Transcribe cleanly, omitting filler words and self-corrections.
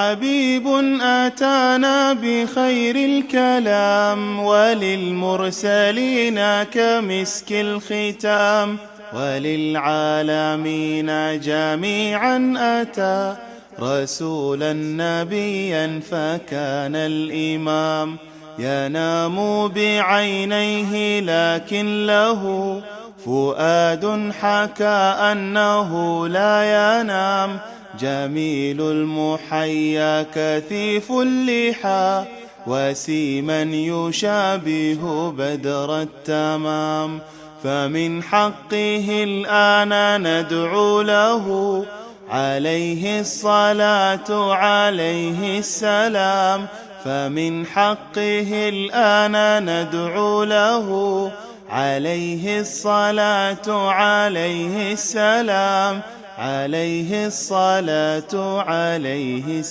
حبيب أتانا بخير الكلام، وللمرسلين كمسك الختام، وللعالمين جميعا أتى رسولا نبيا فكان الإمام. ينام بعينيه لكن له فؤاد حكى أنه لا ينام. جميل المحيا كثيف اللحى، وسيما يشابه بدر التمام. فمن حقه الآن ندعو له عليه الصلاة عليه السلام. فمن حقه الآن ندعو له عليه الصلاة عليه السلام. عليه الصلاة عليه السلام.